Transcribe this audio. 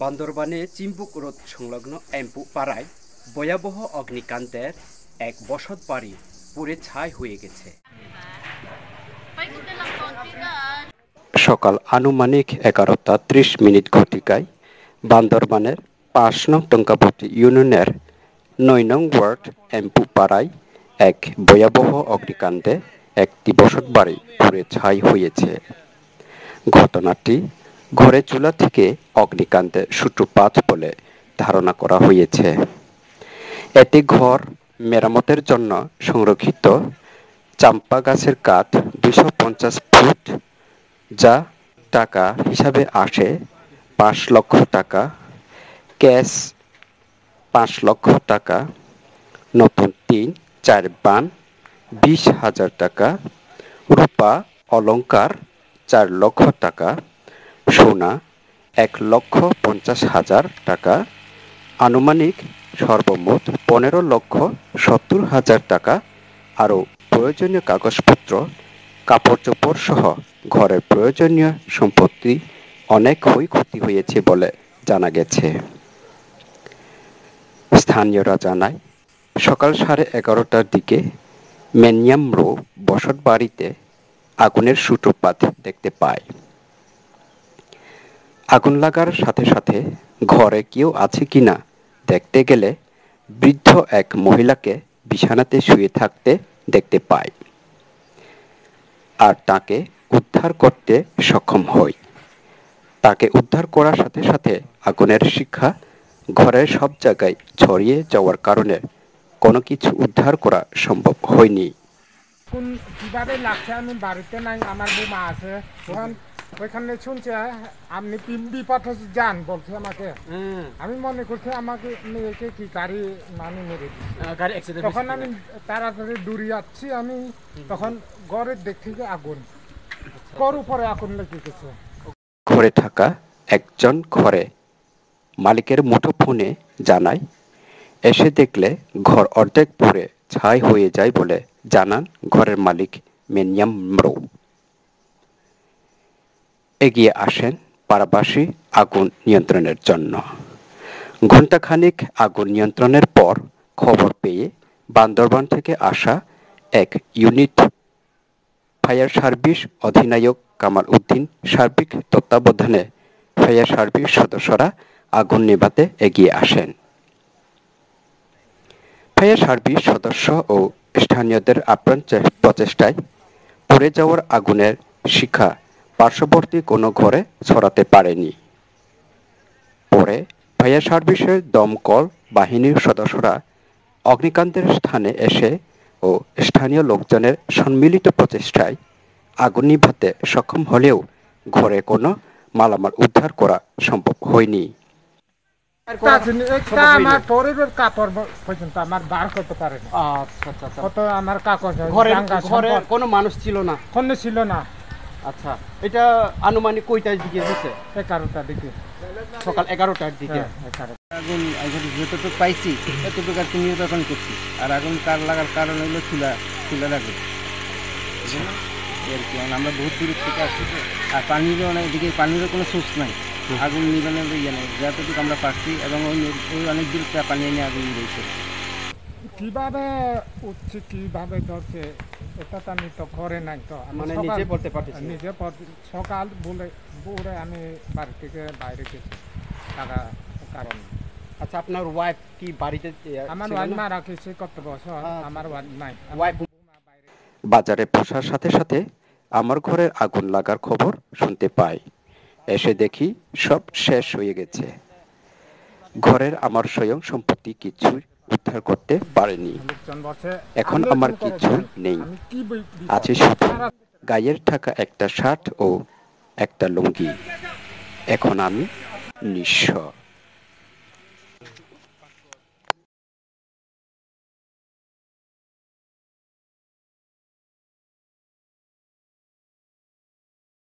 বান্দরবানে Chimbuk road সংলগ্ন এম্পু পাড়ায় ভয়াবহ অগ্নিকাণ্ডের এক বসতবাড়ি পুড়ে ছাই হয়ে গেছে। সকাল আনুমানিক 11:30 ঘটিকায় বান্দরবানের ৫ নং টঙ্কাপতি ইউনিয়নের ৯ নং ওয়ার্ড এম্পু পাড়ায় এক ভয়াবহ অগ্নিকাণ্ডে একটি বসতবাড়ি পুড়ে ছাই হয়েছে। ঘটনাটি ঘরের চুলা থেকে অগ্নিকাণ্ডের সূত্রপাত বলে ধারণা করা হয়েছে। এটি ঘর মেরামতের জন্য সংরক্ষিত চাম্পা গাছের কাঠ ২৫০ ফুট, যা টাকা হিসাবে আসে ৫ লক্ষ টাকা, ক্যাশ ৫ লক্ষ টাকা, নতুন টিন ৪ বান ২০,০০০ টাকা, রূপা অলংকার ৪ লক্ষ টাকা, সোনা ১,৫০,০০০ টাকা, আনুমানিক সর্বমোট ১৫,৭০,০০০ টাকা আরও প্রয়োজনীয় কাগজপত্র, কাপড়চোপড় সহ ঘরের প্রয়োজনীয় সম্পত্তি অনেক ক্ষয়ক্ষতি হয়েছে বলে জানা গেছে। স্থানীয়রা জানায়, সকাল 11:30টার দিকে মেনিয়ামরো বসতবাড়িতে আগুনের সূত্রপাত দেখতে পায়। আগুন লাগার সাথে সাথে ঘরে কেউ আছে কিনা দেখতে গেলে বৃদ্ধ এক মহিলাকে বিছানাতে শুয়ে থাকতে দেখতে পায় আর তাকে উদ্ধার করতে সক্ষম হয়। তাকে উদ্ধার করার সাথে সাথে আগুনের শিখা ঘরের সব জায়গায় ছড়িয়ে যাওয়ার কারণে কোনো কিছু উদ্ধার করা সম্ভব হয়নি। কিভাবে লাগছে আমি বাড়িতে নাই, আমার বৌমা আছে ওইখানে শুনছে আপনি বিপথে যান বলছে আমাকে। আমি মনে করছি আমাকে মেয়েকে কি গাড়ি মানে মেরে দিচ্ছে। তখন আমি তাড়াতাড়ি দূরে যাচ্ছি, আমি তখন ঘরের দিক থেকে আগুন, ঘর উপরে আগুন লেগে গেছে। ঘরে থাকা একজন ঘরে মালিকের মুঠোফোনে জানায়, এসে দেখলে ঘর অর্ধেক পুড়ে ছাই হয়ে যায় বলে জানান ঘরের মালিক মেনিয়ামরো। এগিয়ে আসেন পাড়াবাসী আগুন নিয়ন্ত্রণের জন্য। ঘণ্টাখানেক আগুন নিয়ন্ত্রণের পর খবর পেয়ে বান্দরবান থেকে আসা এক ইউনিট ফায়ার সার্ভিস অধিনায়ক কামাল উদ্দিন সার্বিক তত্ত্বাবধানে ফায়ার সার্ভিস সদস্যরা আগুন নেভাতে এগিয়ে আসেন। ফায়ার সার্ভিস সদস্য ও স্থানীয়দের আপ্রাণ প্রচেষ্টায় পুড়ে যাওয়ার আগুনের শিখা পার্শ্ববর্তী কোনো ঘরে ছড়াতে পারেনি। পরে ফায়ার সার্ভিসের দমকল বাহিনীর সদস্যরা অগ্নিকাণ্ডের স্থানে এসে ও স্থানীয় লোকজনের সম্মিলিত প্রচেষ্টায় আগুন নিভাতে সক্ষম হলেও ঘরে কোনো মালামাল উদ্ধার করা সম্ভব হয়নি। আমার পরিবার কাপড় পর্যন্ত আমার বার করতে পারে না। কত আমার কাগজ, ঘরে কোনো মানুষ ছিল না? কোনো ছিল না। আচ্ছা, এটা আনুমানিক কয়টার দিকে হয়েছে? 11টার দিকে, সকাল 11টার দিকে। আগুন যতটুকু পাইছি এতটুকু আর কি নির্বাচন করছি। আর আগুন লাগার কারণ হলো চুলা লাগে আর কি। আমরা বহুত দূর থেকে আসছি, আর পানিরও এদিকে পানিরও কোনো সোর্স নাই, আগুন নিবানোর ইয়ে নেই। যতটুকু আমরা পাচ্ছি এবং ওই অনেক দূর পানি এনে আগুন নিয়েছে। কিভাবে উঠছে কিভাবে ধরছে এটা তো আমি তো ঘরে নাই, তো মানে নিজে বলতে পারতেছি নিজে সকাল বলে আমি বাড়ি থেকে বাইরে গেছি টাকা কারণ। আচ্ছা, আপনার ওয়াইফ কি বাড়িতে? আমার ওয়াইফ মারা গেছে কত বছর, আমার ওয়াইফ নাই। বাজারে বসার সাথে সাথে আমার ঘরের আগুন লাগার খবর শুনতে পাই। এসে দেখি সব শেষ হয়ে গেছে। ঘরের আমার স্বয়ং সম্পত্তি কিছুই উদ্ধার করতে পারেনি। এখন আমার কিছু নেই, আছে শুধু গায়ের থাকা একটা শার্ট ও একটা লুঙ্গি। এখন আমি নিঃস্ব।